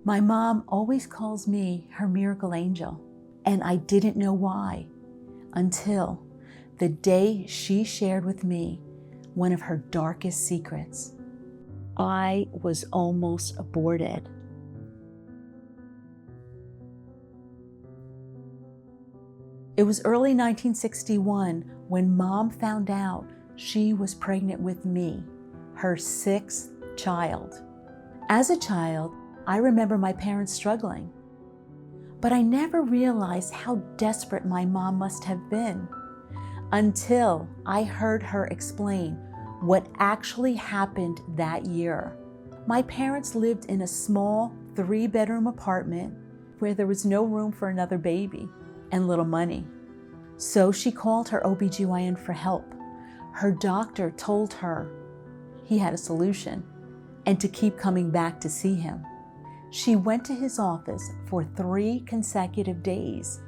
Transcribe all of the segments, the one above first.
My mom always calls me her miracle angel, and I didn't know why until the day she shared with me one of her darkest secrets. I was almost aborted. It was early 1961 when Mom found out she was pregnant with me, her sixth child. As a child, I remember my parents struggling, but I never realized how desperate my mom must have been until I heard her explain what actually happened that year. My parents lived in a small 3-bedroom apartment where there was no room for another baby and little money. So she called her OBGYN for help. Her doctor told her he had a solution and to keep coming back to see him. She went to his office for 3 consecutive days.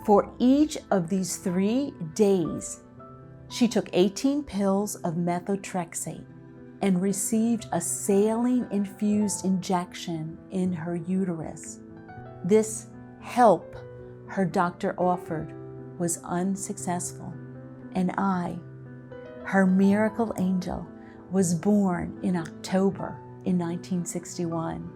For each of these 3 days, she took 18 pills of methotrexate and received a saline-infused injection in her uterus. This help her doctor offered was unsuccessful, and I, her miracle angel, was born in October in 1961.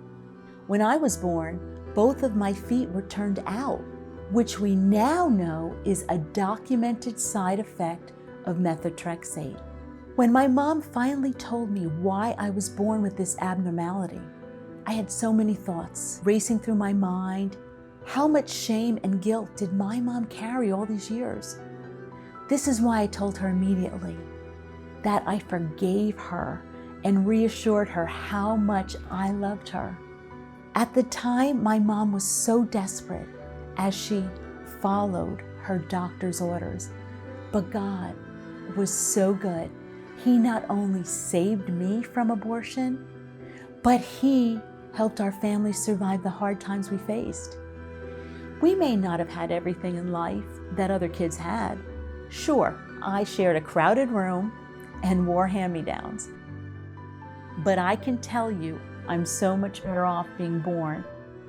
When I was born, both of my feet were turned out, which we now know is a documented side effect of methotrexate. When my mom finally told me why I was born with this abnormality, I had so many thoughts racing through my mind. How much shame and guilt did my mom carry all these years? This is why I told her immediately that I forgave her and reassured her how much I loved her. At the time, my mom was so desperate as she followed her doctor's orders. But God was so good. He not only saved me from abortion, but He helped our family survive the hard times we faced. We may not have had everything in life that other kids had. Sure, I shared a crowded room and wore hand-me-downs. But I can tell you, I'm so much better off being born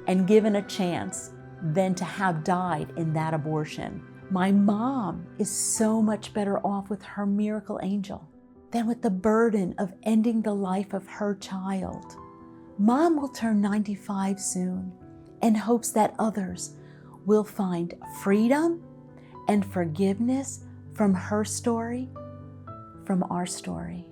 and given a chance than to have died in that abortion. My mom is so much better off with her miracle angel than with the burden of ending the life of her child. Mom will turn 95 soon and hopes that others will find freedom and forgiveness from her story, from our story.